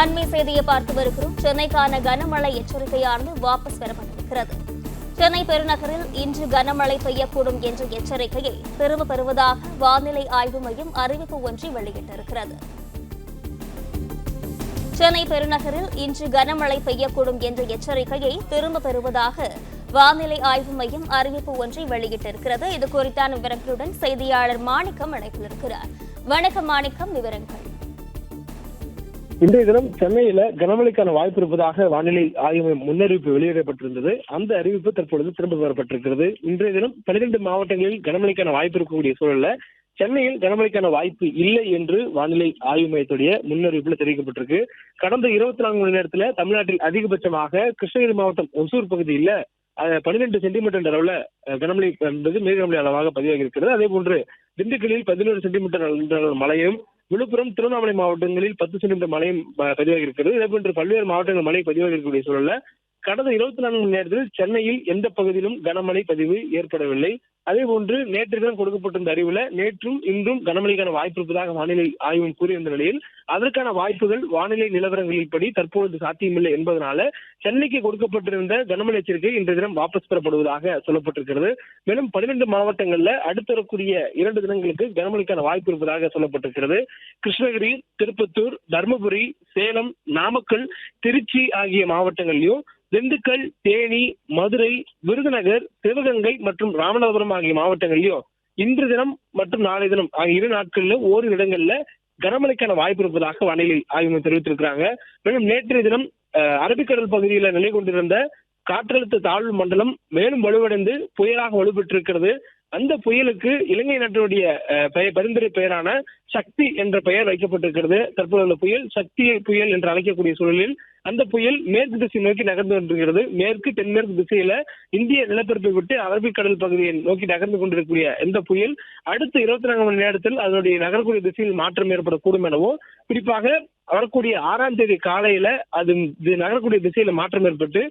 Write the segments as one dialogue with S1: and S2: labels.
S1: அண்மை செய்தியை பார்த்து வருகிறோம். சென்னைக்கான கனமழை எச்சரிக்கையானது வாபஸ் பெறப்பட்டிருக்கிறது. சென்னை பெருநகரில் இன்று கனமழை பெய்யக்கூடும் என்ற எச்சரிக்கையை திரும்பப் பெறுவதாக வானிலை ஆய்வு மையம் அறிவிப்பு ஒன்றை வெளியிட்டிருக்கிறது. சென்னை பெருநகரில் இன்று கனமழை பெய்யக்கூடும் என்ற எச்சரிக்கையை திரும்பப் பெறுவதாக வானிலை ஆய்வு மையம் அறிவிப்பு ஒன்றை வெளியிட்டிருக்கிறது. இது குறித்தான விவரங்களுடன் செய்தியாளர் மாணிக்கம் இணைப்பில் இருக்கிறார். வணக்கம் மாணிக்கம், விவரங்கள்.
S2: இன்றைய தினம் சென்னையில கனமழைக்கான வாய்ப்பு இருப்பதாக வானிலை ஆய்வு முன்னறிவிப்பு வெளியிடப்பட்டிருந்தது. அந்த அறிவிப்பு தற்பொழுது திரும்ப பெறப்பட்டிருக்கிறது. இன்றைய தினம் 12 மாவட்டங்களில் கனமழைக்கான வாய்ப்பு இருக்கக்கூடிய சூழல்ல சென்னையில் கனமழைக்கான வாய்ப்பு இல்லை என்று வானிலை ஆய்வு மையத்துடைய முன்னறிவிப்புல தெரிவிக்கப்பட்டிருக்கு. கடந்த 24 மணி நேரத்துல தமிழ்நாட்டில் அதிகபட்சமாக கிருஷ்ணகிரி மாவட்டம் ஒசூர் பகுதியில் 12 சென்டிமீட்டர் அளவுல கனமழை என்பது மிக கனமழை அளவாக பதிவாகி இருக்கிறது. அதே போன்று திண்டுக்கல்லில் 11 சென்டிமீட்டர் மழையும், விழுப்புரம், திருவண்ணாமலை மாவட்டங்களில் 10 சென்டிமீட்டர் மழையும் பதிவாகி இருக்கிறது. இதே போன்று பல்வேறு மாவட்டங்கள் மழை பதிவாகி இருக்கக்கூடிய சூழல்ல கடந்த 24 மணி நேரத்தில் சென்னையில் எந்த பகுதியிலும் கனமழை பதிவு ஏற்படவில்லை. அதே போன்று நேற்று தினம் கொடுக்கப்பட்டிருந்த அறிவுல நேற்றும் இன்றும் கனமழைக்கான வாய்ப்பு இருப்பதாக வானிலை ஆய்வு கூறியிருந்த நிலையில் அதற்கான வாய்ப்புகள் வானிலை நிலவரங்களின்படி தற்பொழுது சாத்தியமில்லை என்பதனால சென்னைக்கு கொடுக்கப்பட்டிருந்த கனமழை எச்சரிக்கை இன்றைய தினம் வாபஸ் பெறப்படுவதாக சொல்லப்பட்டிருக்கிறது. மேலும் 12 மாவட்டங்கள்ல அடுத்து வரக்கூடிய 2 தினங்களுக்கு கனமழைக்கான வாய்ப்பு இருப்பதாக சொல்லப்பட்டிருக்கிறது. கிருஷ்ணகிரி, திருப்பத்தூர், தருமபுரி, சேலம், நாமக்கல், திருச்சி ஆகிய மாவட்டங்களிலும், திண்டுக்கல், தேனி, மதுரை, விருதுநகர், சிவகங்கை மற்றும் ராமநாதபுரம் ஆகிய மாவட்டங்களிலும் இன்று தினம் மற்றும் நாளை தினம் ஆகிய 2 நாட்கள்ல ஓரிரு இடங்கள்ல கனமழைக்கான வாய்ப்பு இருப்பதாக வானிலை ஆய்வு தெரிவித்திருக்கிறாங்க. மேலும் நேற்றைய தினம் அரபிக்கடல் பகுதியில நிலை கொண்டிருந்த காற்றழுத்த தாழ்வு மண்டலம் மேலும் வலுவடைந்து புயலாக வலுப்பெற்றிருக்கிறது. அந்த புயலுக்கு இலங்கை நாட்டினுடைய பரிந்துரை பெயரான சக்தி என்ற பெயர் வைக்கப்பட்டிருக்கிறது. தற்போது அந்த புயல் சக்தி புயல் என்று அழைக்கக்கூடிய சூழலில் அந்த புயல் மேற்கு திசை நோக்கி நகர்ந்து கொண்டிருக்கிறது. மேற்கு தென்மேற்கு திசையில இந்திய நிலப்பரப்பை விட்டு அரபிக்கடல் பகுதியை நோக்கி நகர்ந்து கொண்டிருக்கக்கூடிய இந்த புயல் அடுத்த 24 மணி நேரத்தில் அதனுடைய நகரக்கூடிய திசையில் மாற்றம் ஏற்படக்கூடும் எனவும், குறிப்பாக வரக்கூடிய 6ஆம் தேதி காலையில அது நகரக்கூடிய திசையில மாற்றம் ஏற்பட்டு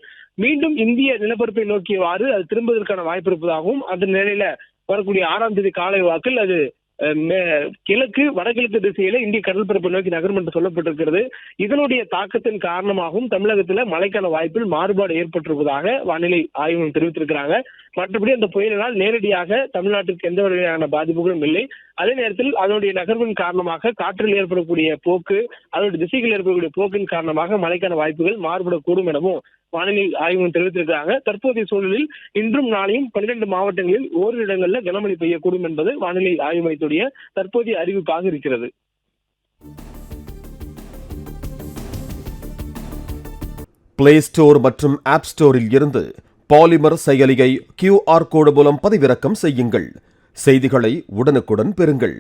S2: மீண்டும் இந்திய நிலப்பரப்பை நோக்கியவாறு அது திரும்புவதற்கான வாய்ப்பு இருப்பதாகவும், அந்த நிலையில வரக்கூடிய 6ஆம் தேதி காலை வாக்கில் அது கிழக்கு வடகிழக்கு திசையில இந்திய கடல் பரப்பை நோக்கி நகரும் என்று சொல்லப்பட்டிருக்கிறது. இதனுடைய தாக்கத்தின் காரணமாகவும் தமிழகத்துல மழைக்கான வாய்ப்பில் மாறுபாடு ஏற்பட்டிருப்பதாக வானிலை ஆய்வு தெரிவித்திருக்கிறாங்க. மற்றபடி அந்த புயலினால் நேரடியாக தமிழ்நாட்டிற்கு எந்த வகையான பாதிப்புகளும் இல்லை. அதே நேரத்தில் அதனுடைய நகர்வின் காரணமாக காற்றில் ஏற்படக்கூடிய போக்கு, அதனுடைய திசைகள் ஏற்படக்கூடிய போக்கின் காரணமாக மழைக்கான வாய்ப்புகள் மாறுபடக்கூடும் எனவும் வானிலை ஆய்வு தெரிவித்திருக்கிறாங்க. தற்போதைய சூழலில் இன்றும் நாளையும் 12 மாவட்டங்களில் ஓரிரு இடங்கள்ல கனமழை பெய்யக்கூடும் என்பது வானிலை ஆய்வு மையத்துடைய தற்போதைய அறிவிப்பாக இருக்கிறது.
S3: பிளே ஸ்டோர் மற்றும் ஆப் ஸ்டோரில் இருந்து பாலிமர் செயலியை QR கோடு மூலம் பதிவிறக்கம் செய்யுங்கள். செய்திகளை உடனுக்குடன் பெறுங்கள்.